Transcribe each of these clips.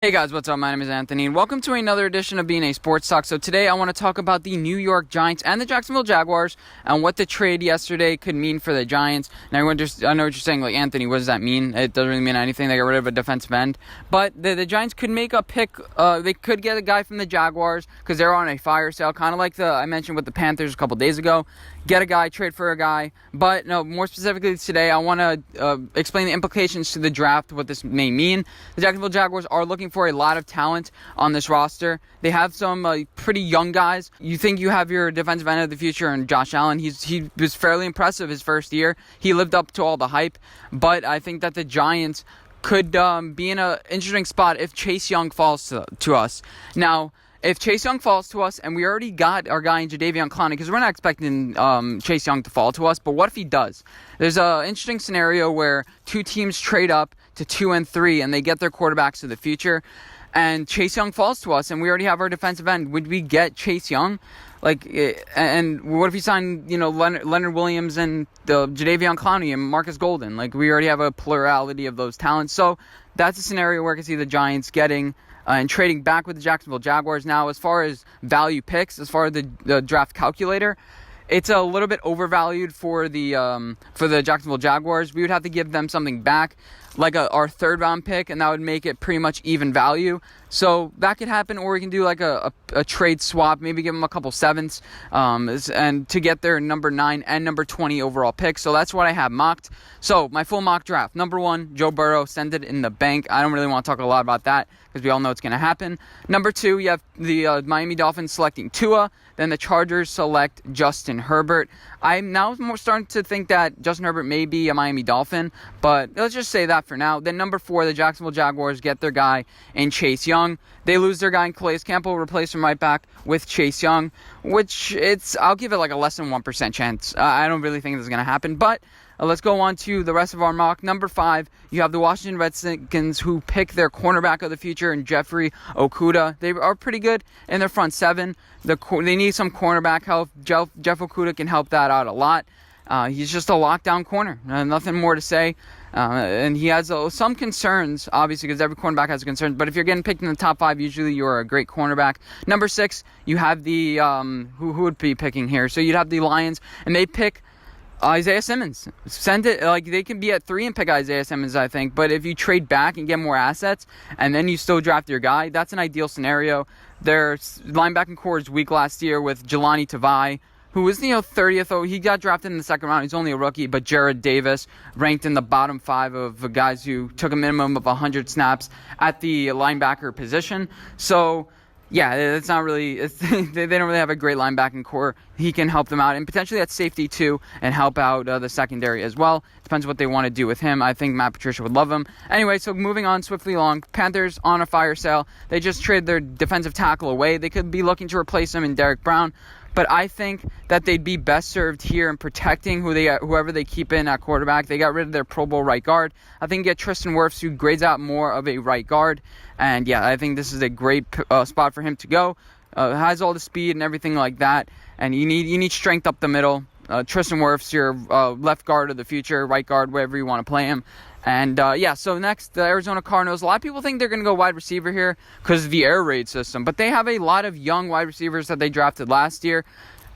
Hey guys, what's up? My name is Anthony, and welcome to another edition of Being a Sports Talk. So today I want to talk about the New York Giants and the Jacksonville Jaguars and what the trade yesterday could mean for the Giants. Now, I know what you're saying, like, Anthony, what does that mean? It doesn't really mean anything. They got rid of a defensive end. But the Giants could make a pick. They could get a guy from the Jaguars because they're on a fire sale, kind of like I mentioned with the Panthers a couple days ago. Get a guy, trade for a guy. But no, more specifically today, I want to explain the implications to the draft, what this may mean. The Jacksonville Jaguars are looking for a lot of talent on this roster. They have some pretty young guys. You think you have your defensive end of the future and Josh Allen. He was fairly impressive his first year. He lived up to all the hype. But I think that the Giants could be in an interesting spot if Chase Young falls to us. Now, if Chase Young falls to us, and we already got our guy in Jadeveon Clowney, because we're not expecting Chase Young to fall to us, but what if he does? There's an interesting scenario where two teams trade up to 2 and 3, and they get their quarterbacks of the future, and Chase Young falls to us, and we already have our defensive end. Would we get Chase Young? And what if he signed, Leonard Williams and Jadeveon Clowney and Marcus Golden? We already have a plurality of those talents. So that's a scenario where I can see the Giants getting and trading back with the Jacksonville Jaguars. Now, as far as value picks, as far as the draft calculator, it's a little bit overvalued for the Jacksonville Jaguars. We would have to give them something back, like our third round pick, and that would make it pretty much even value. So that could happen, or we can do like a trade swap, maybe give them a couple sevenths, and to get their number 9 and number 20 overall picks. So that's what I have mocked. So my full mock draft: number 1, Joe Burrow, send it in the bank. I don't really want to talk a lot about that because we all know it's going to happen. Number 2, you have the Miami Dolphins selecting Tua. Then the Chargers select Justin Herbert. I'm now starting to think that Justin Herbert may be a Miami Dolphin, but let's just say that for now. Then number 4, the Jacksonville Jaguars get their guy in Chase Young. They lose their guy in Calais Campbell, replace him right back with Chase Young, which I'll give it like a less than 1% chance. I don't really think this is going to happen, but let's go on to the rest of our mock. Number 5, you have the Washington Redskins, who pick their cornerback of the future in Jeffrey Okudah. They are pretty good in their front 7. They need some cornerback help. Jeff Okudah can help that out a lot. He's just a lockdown corner. Nothing more to say. And he has some concerns, obviously, because every cornerback has concerns. But if you're getting picked in the top 5, usually you're a great cornerback. Number 6, you have the who would be picking here? So you'd have the Lions, and they pick Isaiah Simmons. Send it, they can be at 3 and pick Isaiah Simmons, I think. But if you trade back and get more assets, and then you still draft your guy, that's an ideal scenario. Their linebacking core is weak last year with Jelani Tavai, who was 30th. He got drafted in the second round. He's only a rookie. But Jared Davis, ranked in the bottom 5 of guys who took a minimum of 100 snaps at the linebacker position. So yeah, it's not really. They don't really have a great linebacking core. He can help them out, and potentially at safety too, and help out the secondary as well. Depends what they want to do with him. I think Matt Patricia would love him. Anyway, so moving on swiftly along, Panthers on a fire sale. They just traded their defensive tackle away. They could be looking to replace him in Derek Brown. But I think that they'd be best served here in protecting whoever they keep in at quarterback. They got rid of their Pro Bowl right guard. I think get Tristan Wirfs, who grades out more of a right guard. And yeah, I think this is a great spot for him to go. Has all the speed and everything like that. And you need strength up the middle. Tristan Wirfs, your left guard of the future, right guard, wherever you want to play him. And so next, the Arizona Cardinals. A lot of people think they're going to go wide receiver here because of the air raid system. But they have a lot of young wide receivers that they drafted last year.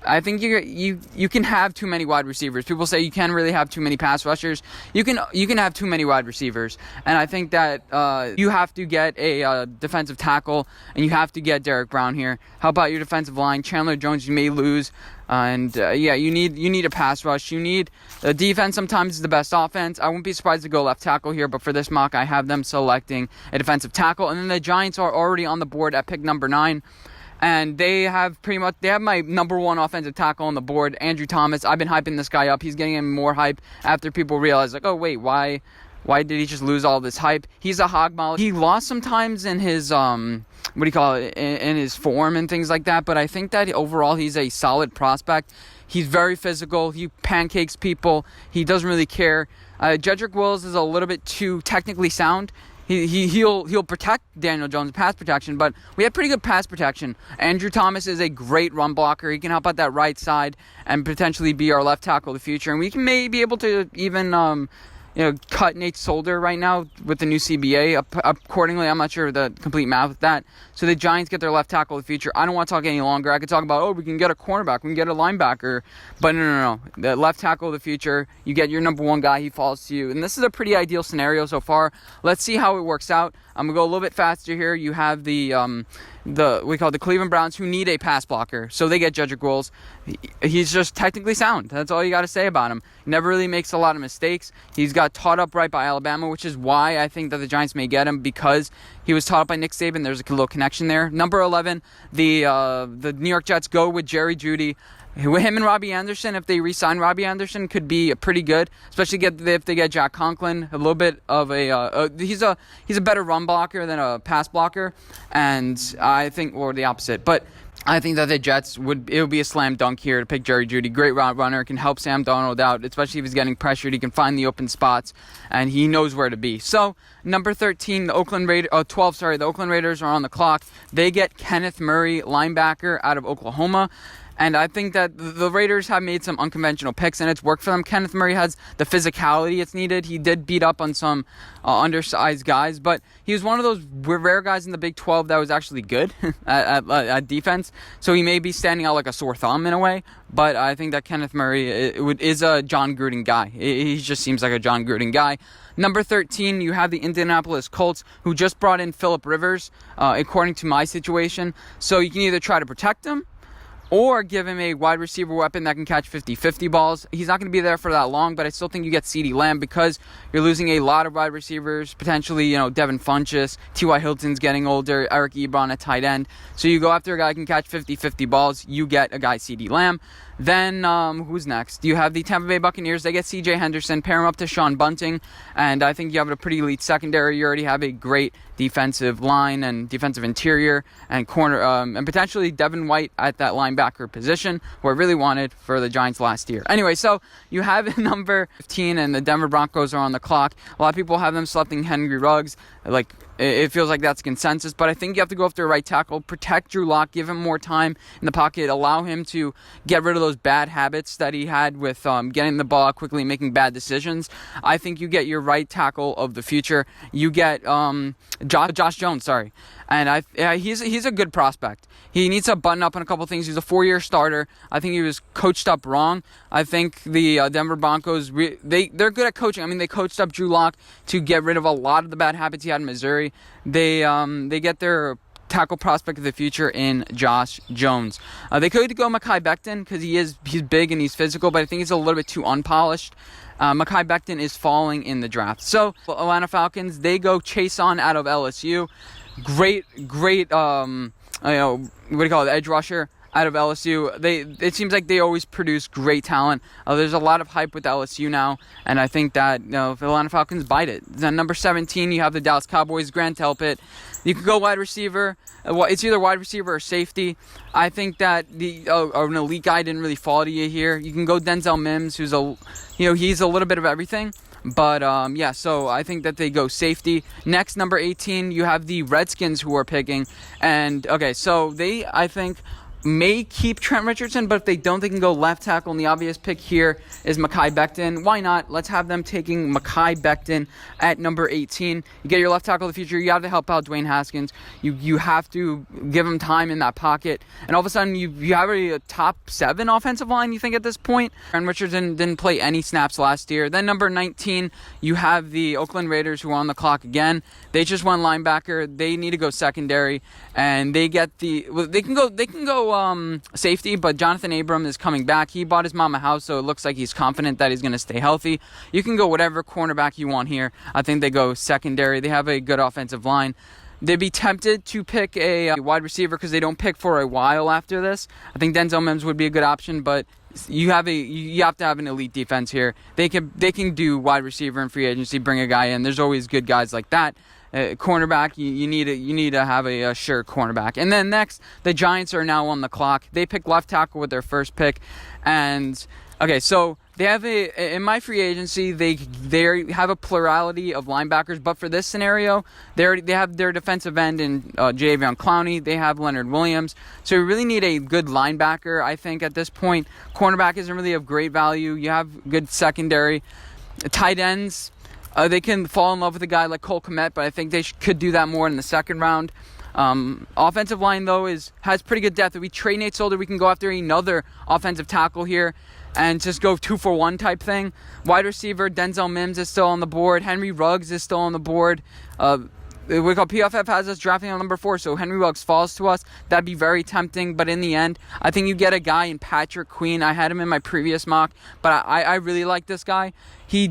I think you can have too many wide receivers. People say you can't really have too many pass rushers. You can have too many wide receivers. And I think that you have to get a defensive tackle, and you have to get Derek Brown here. How about your defensive line? Chandler Jones, you may lose. You need a pass rush. You need the defense. Sometimes is the best offense. I wouldn't be surprised to go left tackle here, but for this mock, I have them selecting a defensive tackle. And then the Giants are already on the board at pick number 9. And they have my number 1 offensive tackle on the board, Andrew Thomas. I've been hyping this guy up. He's getting more hype after people realize, oh, wait, why did he just lose all this hype? He's a hog molly. He lost sometimes in his, in his form and things like that. But I think that overall he's a solid prospect. He's very physical. He pancakes people. He doesn't really care. Jedrick Wills is a little bit too technically sound. He'll protect Daniel Jones' pass protection, but we have pretty good pass protection. Andrew Thomas is a great run blocker. He can help out that right side and potentially be our left tackle of the future. And we can maybe be able to even cut Nate Solder right now with the new CBA. Accordingly, I'm not sure the complete math with that. So the Giants get their left tackle of the future. I don't want to talk any longer. I could talk about, we can get a cornerback, we can get a linebacker. But no. The left tackle of the future, you get your number one guy, he falls to you. And this is a pretty ideal scenario so far. Let's see how it works out. I'm going to go a little bit faster here. You have the Cleveland Browns, who need a pass blocker. So they get Jedrick Wills. He's just technically sound. That's all you got to say about him. He never really makes a lot of mistakes. He's got taught up right by Alabama, which is why I think that the Giants may get him, because he was taught up by Nick Saban. There's a little connection there. Number 11, the New York Jets go with Jerry Jeudy. Him and Robbie Anderson, if they re-sign Robbie Anderson, could be pretty good, especially if they get Jack Conklin. A little bit of he's a better run blocker than a pass blocker, and I think, or the opposite. But I think that the Jets it would be a slam dunk here to pick Jerry Jeudy. Great route runner, can help Sam Darnold out, especially if he's getting pressured. He can find the open spots, and he knows where to be. So number 13, the Oakland Raiders are on the clock. They get Kenneth Murray, linebacker out of Oklahoma. And I think that the Raiders have made some unconventional picks, and it's worked for them. Kenneth Murray has the physicality it's needed. He did beat up on some undersized guys, but he was one of those rare guys in the Big 12 that was actually good at defense. So he may be standing out like a sore thumb in a way, but I think that Kenneth Murray is a John Gruden guy. He just seems like a John Gruden guy. Number 13, you have the Indianapolis Colts, who just brought in Phillip Rivers, according to my situation. So you can either try to protect him, or give him a wide receiver weapon that can catch 50-50 balls. He's not going to be there for that long, but I still think you get CeeDee Lamb, because you're losing a lot of wide receivers, potentially, Devin Funchess, T.Y. Hilton's getting older, Eric Ebron at tight end. So you go after a guy who can catch 50-50 balls, you get a guy CeeDee Lamb. Then, who's next? You have the Tampa Bay Buccaneers. They get C.J. Henderson, pair him up to Sean Bunting, and I think you have a pretty elite secondary. You already have a great defensive line and defensive interior and corner, and potentially Devin White at that linebacker position, who I really wanted for the Giants last year. Anyway, so you have number 15, and the Denver Broncos are on the clock. A lot of people have them selecting Henry Ruggs. It feels like that's consensus, but I think you have to go after a right tackle, protect Drew Lock, give him more time in the pocket, allow him to get rid of those bad habits that he had with getting the ball out quickly and making bad decisions. I think you get your right tackle of the future. You get Josh Jones, and he's a good prospect. He needs to button up on a couple things. He's a 4-year starter. I think he was coached up wrong. I think the Denver Broncos, they're good at coaching. I mean, they coached up Drew Lock to get rid of a lot of the bad habits he had in Missouri. They get their tackle prospect of the future in Josh Jones. They could go Mekhi Becton, because he's big and he's physical, but I think he's a little bit too unpolished. Mekhi Becton is falling in the draft. So Atlanta Falcons, they go Chase On out of LSU. Great, edge rusher out of LSU. It seems like they always produce great talent. There's a lot of hype with LSU now, and I think that if Atlanta Falcons bite it. Then number 17, you have the Dallas Cowboys, Grant Delpit. You could go wide receiver. It's either wide receiver or safety. I think that an elite guy didn't really fall to you here. You can go Denzel Mims, who's he's a little bit of everything. But, so I think that they go safety. Next, number 18, you have the Redskins, who are picking. And, so they, I think, may keep Trent Richardson, but if they don't, they can go left tackle. And the obvious pick here is Mekhi Becton. Why not? Let's have them taking Mekhi Becton at number 18. You get your left tackle of the future. You have to help out Dwayne Haskins. You have to give him time in that pocket. And all of a sudden, you have a top 7 offensive line, you think, at this point. Trent Richardson didn't play any snaps last year. Then number 19, you have the Oakland Raiders, who are on the clock again. They just won linebacker. They need to go secondary. And they get they can go safety, but Jonathan Abram is coming back. He bought his mom a house, so it looks like he's confident that he's going to stay healthy. You can go whatever cornerback you want here. I think they go secondary. They have a good offensive line. They'd be tempted to pick a wide receiver, because they don't pick for a while after this. I think Denzel Mims would be a good option, but you have to have an elite defense here. They can do wide receiver and free agency, bring a guy in. There's always good guys like that. Cornerback, you need to have a sure cornerback. And then next, the Giants are now on the clock. They pick left tackle with their first pick, and so they have in my free agency, they have a plurality of linebackers, but for this scenario, they have their defensive end in Jadeveon Clowney. They have Leonard Williams, so you really need a good linebacker. I think at this point, cornerback isn't really of great value. You have good secondary, tight ends. They can fall in love with a guy like Cole Kmet, but I think they could do that more in the second round. Offensive line, though, has pretty good depth. If we trade Nate Solder, we can go after another offensive tackle here and just go 2-for-1 type thing. Wide receiver, Denzel Mims is still on the board. Henry Ruggs is still on the board. PFF has us drafting on number 4, so Henry Ruggs falls to us. That'd be very tempting, but in the end, I think you get a guy in Patrick Queen. I had him in my previous mock, but I really like this guy. He's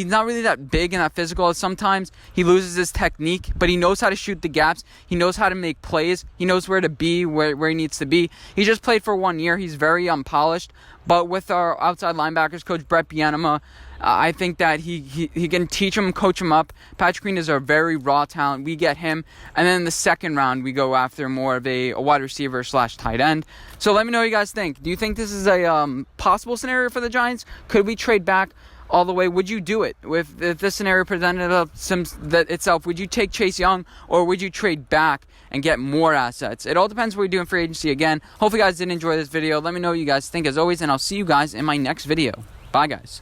not really that big and that physical. Sometimes he loses his technique, but he knows how to shoot the gaps. He knows how to make plays. He knows where to be, where he needs to be. He just played for 1 year. He's very unpolished, but with our outside linebackers coach, Brett Bienema, I think that he can teach him, coach him up. Patrick Queen is a very raw talent. We get him. And then in the second round, we go after more of a wide receiver / tight end. So let me know what you guys think. Do you think this is a possible scenario for the Giants? Could we trade back all the way? Would you do it? If this scenario presented itself, would you take Chase Young, or would you trade back and get more assets? It all depends what we do in free agency. Again, hopefully you guys did enjoy this video. Let me know what you guys think as always, and I'll see you guys in my next video. Bye, guys.